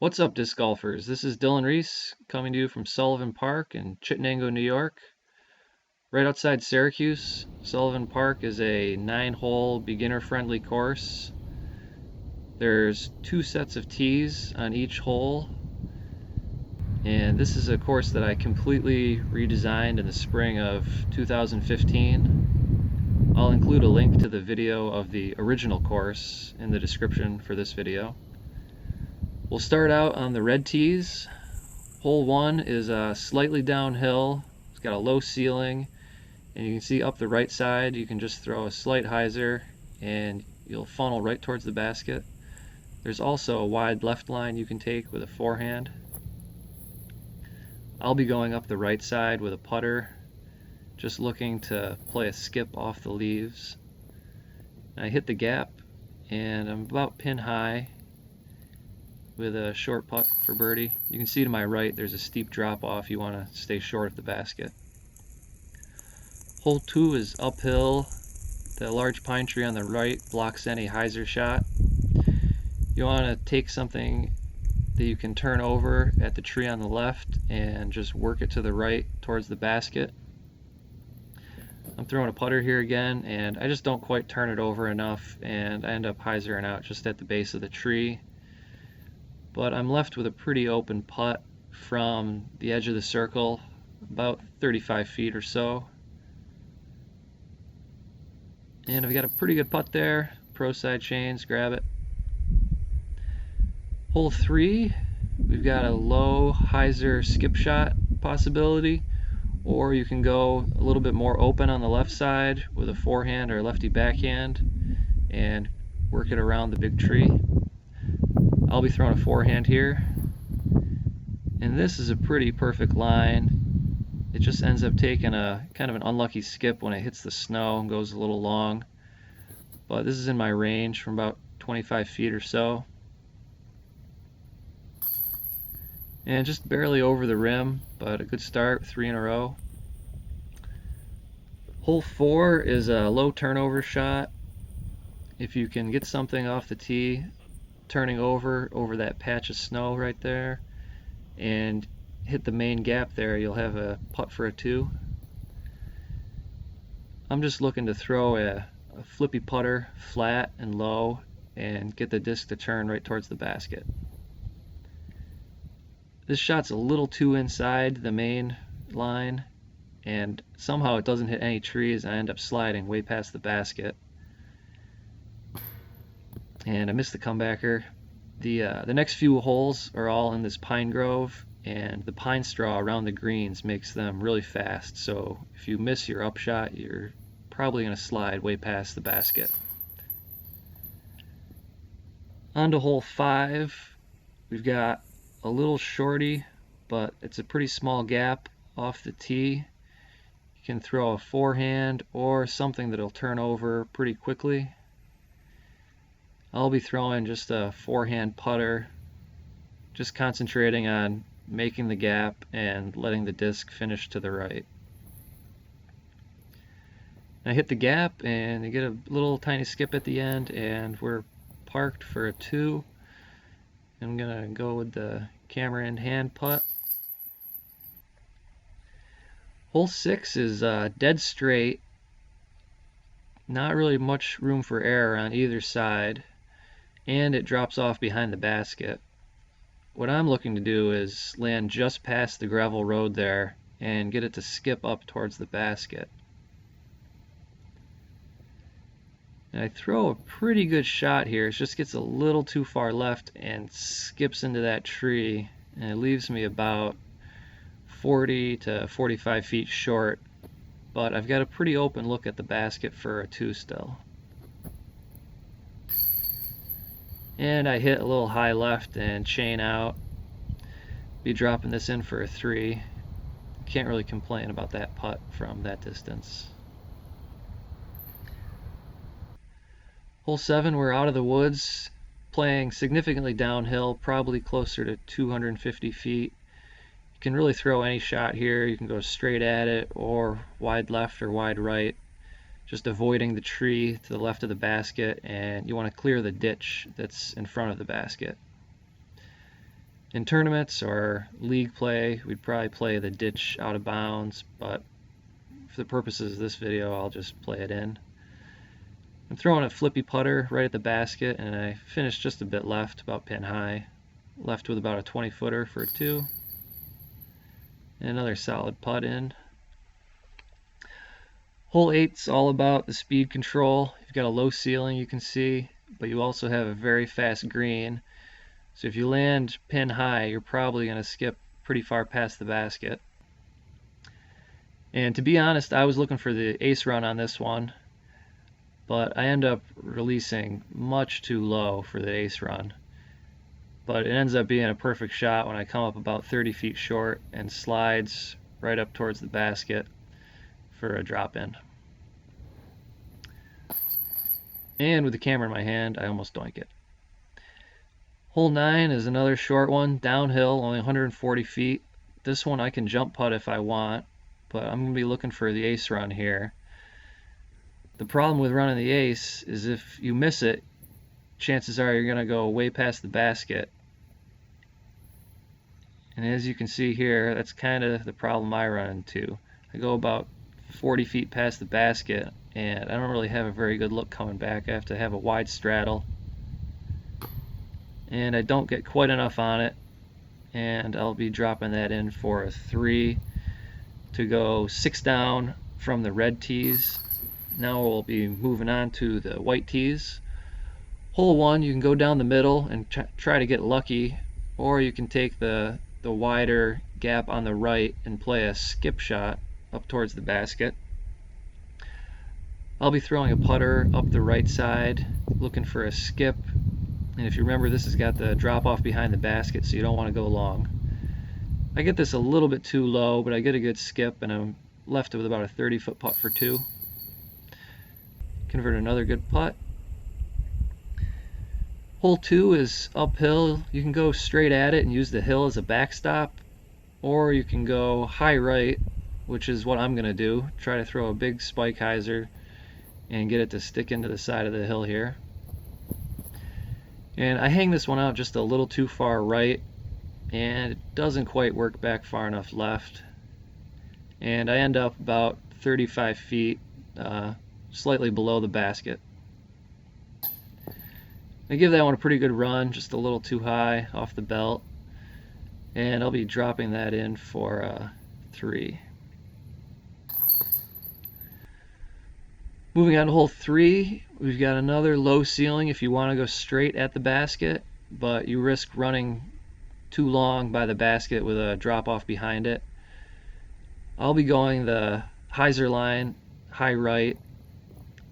What's up, disc golfers? This is Dylan Reese coming to you from Sullivan Park in Chittenango, New York. Right outside Syracuse, Sullivan Park is a 9-hole beginner-friendly course. There's 2 sets of tees on each hole, and this is a course that I completely redesigned in the spring of 2015. I'll include a link to the video of the original course in the description for this video. We'll start out on the red tees. Hole 1 is slightly downhill. It's got a low ceiling, and you can see up the right side you can just throw a slight hyzer and you'll funnel right towards the basket. There's also a wide left line you can take with a forehand. I'll be going up the right side with a putter, just looking to play a skip off the leaves. I hit the gap and I'm about pin high with a short putt for birdie. You can see to my right there's a steep drop off. You want to stay short of the basket. Hole 2 is uphill. The large pine tree on the right blocks any hyzer shot. You want to take something that you can turn over at the tree on the left and just work it to the right towards the basket. I'm throwing a putter here again, and I just don't quite turn it over enough, and I end up hyzering out just at the base of the tree. But I'm left with a pretty open putt from the edge of the circle, about 35 feet or so. And I've got a pretty good putt there. Pro side chains, grab it. Hole 3, we've got a low hyzer skip shot possibility, or you can go a little bit more open on the left side with a forehand or lefty backhand and work it around the big tree. I'll be throwing a forehand here, and this is a pretty perfect line. It just ends up taking a kind of an unlucky skip when it hits the snow and goes a little long, but this is in my range from about 25 feet or so, and just barely over the rim, but a good start, 3 in a row. Hole 4 is a low turnover shot. If you can get something off the tee turning over that patch of snow right there and hit the main gap there, you'll have a putt for a 2. I'm just looking to throw a flippy putter flat and low and get the disc to turn right towards the basket. This shot's a little too inside the main line, and somehow it doesn't hit any trees, and I end up sliding way past the basket. And I missed the comebacker. The next few holes are all in this pine grove, and the pine straw around the greens makes them really fast, so if you miss your upshot, you're probably going to slide way past the basket. On to hole 5. We've got a little shorty, but it's a pretty small gap off the tee. You can throw a forehand or something that'll turn over pretty quickly. I'll be throwing just a forehand putter, just concentrating on making the gap and letting the disc finish to the right. I hit the gap and I get a little tiny skip at the end, and we're parked for a 2. I'm gonna go with the camera in hand putt. Hole 6 is dead straight, not really much room for error on either side, and it drops off behind the basket. What I'm looking to do is land just past the gravel road there and get it to skip up towards the basket. And I throw a pretty good shot here. It just gets a little too far left and skips into that tree, and it leaves me about 40 to 45 feet short, but I've got a pretty open look at the basket for a 2 still. And I hit a little high left and chain out. Be dropping this in for a 3. Can't really complain about that putt from that distance. Hole 7, we're out of the woods, playing significantly downhill, probably closer to 250 feet. You can really throw any shot here. You can go straight at it or wide left or wide right, just avoiding the tree to the left of the basket, and you want to clear the ditch that's in front of the basket. In tournaments or league play, we'd probably play the ditch out of bounds, but for the purposes of this video, I'll just play it in. I'm throwing a flippy putter right at the basket, and I finished just a bit left, about pin high. Left with about a 20-footer for a 2. And another solid putt in. Hole 8's all about the speed control. You've got a low ceiling, you can see, but you also have a very fast green. So if you land pin high, you're probably going to skip pretty far past the basket. And to be honest, I was looking for the ace run on this one, but I end up releasing much too low for the ace run. But it ends up being a perfect shot when I come up about 30 feet short and slides right up towards the basket for a drop in. And with the camera in my hand, I almost doink it. Hole 9 is another short one, downhill, only 140 feet. This one I can jump putt if I want, but I'm going to be looking for the ace run here. The problem with running the ace is if you miss it, chances are you're going to go way past the basket. And as you can see here, that's kind of the problem I run into. I go about 40 feet past the basket, and I don't really have a very good look coming back. I have to have a wide straddle, and I don't get quite enough on it, and I'll be dropping that in for a 3 to go 6 down from the red tees. Now we'll be moving on to the white tees. Hole 1, you can go down the middle and try to get lucky, or you can take the wider gap on the right and play a skip shot up towards the basket. I'll be throwing a putter up the right side, looking for a skip. And if you remember, this has got the drop off behind the basket, so you don't want to go long. I get this a little bit too low, but I get a good skip, and I'm left with about a 30-foot putt for 2. Convert another good putt. Hole 2 is uphill. You can go straight at it and use the hill as a backstop, or you can go high right, which is what I'm going to do. Try to throw a big spike hyzer and get it to stick into the side of the hill here. And I hang this one out just a little too far right, and it doesn't quite work back far enough left. And I end up about 35 feet, slightly below the basket. I give that one a pretty good run, just a little too high off the belt. And I'll be dropping that in for a 3. Moving on to hole 3, we've got another low ceiling if you want to go straight at the basket, but you risk running too long by the basket with a drop off behind it. I'll be going the hyzer line, high right.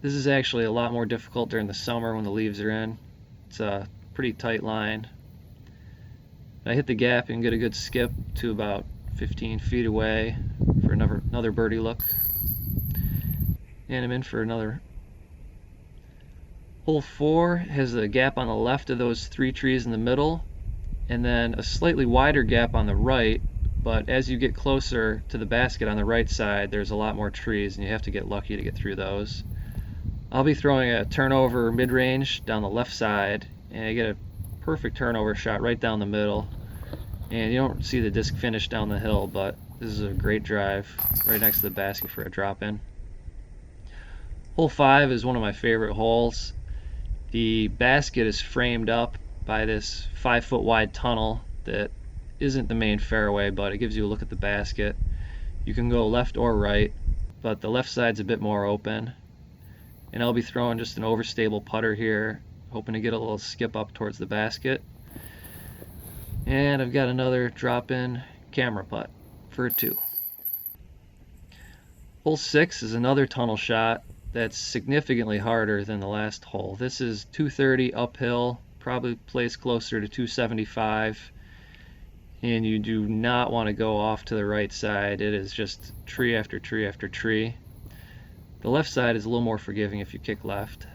This is actually a lot more difficult during the summer when the leaves are in. It's a pretty tight line. I hit the gap and get a good skip to about 15 feet away for another birdie look. And I'm in for another. Hole 4 has a gap on the left of those 3 trees in the middle, and then a slightly wider gap on the right, but as you get closer to the basket on the right side, there's a lot more trees, and you have to get lucky to get through those. I'll be throwing a turnover mid-range down the left side, and I get a perfect turnover shot right down the middle. And you don't see the disc finish down the hill, but this is a great drive right next to the basket for a drop-in. Hole 5 is one of my favorite holes. The basket is framed up by this 5-foot wide tunnel that isn't the main fairway, but it gives you a look at the basket. You can go left or right, but the left side's a bit more open. And I'll be throwing just an overstable putter here, hoping to get a little skip up towards the basket. And I've got another drop-in camera putt for a 2. Hole 6 is another tunnel shot that's significantly harder than the last hole. This is 230 uphill, probably plays closer to 275, and you do not want to go off to the right side. It is just tree after tree after tree. The left side is a little more forgiving if you kick left.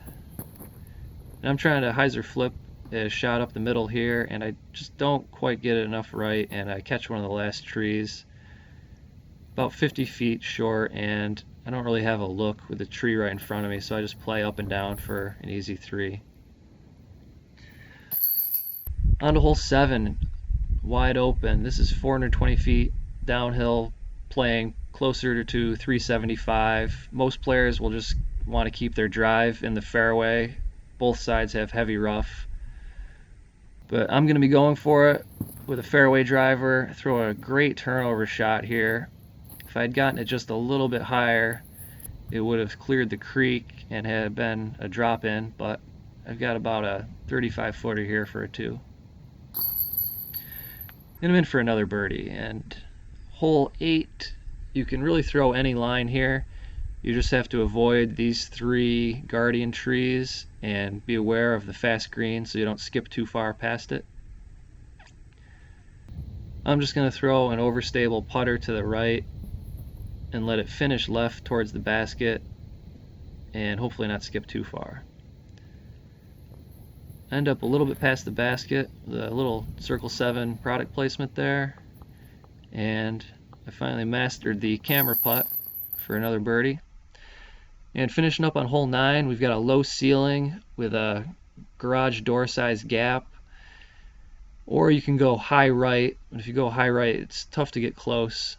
And I'm trying to hyzer flip a shot up the middle here, and I just don't quite get it enough right, and I catch one of the last trees about 50 feet short, and I don't really have a look with the tree right in front of me, so I just play up and down for an easy 3. On to hole 7. wide open. This is 420 feet downhill, playing closer to 375. Most players will just want to keep their drive in the fairway. Both sides have heavy rough. But I'm going to be going for it with a fairway driver. Throw a great turnover shot here. If I'd gotten it just a little bit higher, it would have cleared the creek and had been a drop in, but I've got about a 35 footer here for a 2. And I'm in for another birdie. And hole 8, you can really throw any line here. You just have to avoid these 3 guardian trees and be aware of the fast green so you don't skip too far past it. I'm just going to throw an overstable putter to the right and let it finish left towards the basket and hopefully not skip too far. End up a little bit past the basket, the little circle 7 product placement there, and I finally mastered the camera putt for another birdie. And finishing up on hole 9, we've got a low ceiling with a garage door size gap, or you can go high right. If you go high right, it's tough to get close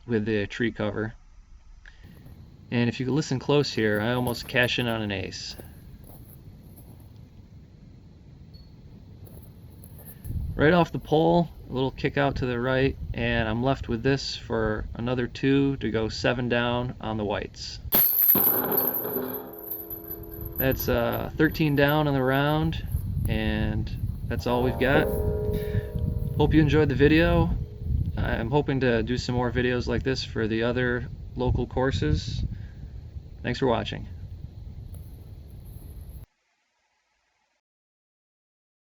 with the tree cover. And if you listen close here, I almost cash in on an ace. Right off the pole, a little kick out to the right, and I'm left with this for another 2 to go 7 down on the whites. That's 13 down on the round, and that's all we've got. Hope you enjoyed the video. I'm hoping to do some more videos like this for the other local courses. Thanks for watching.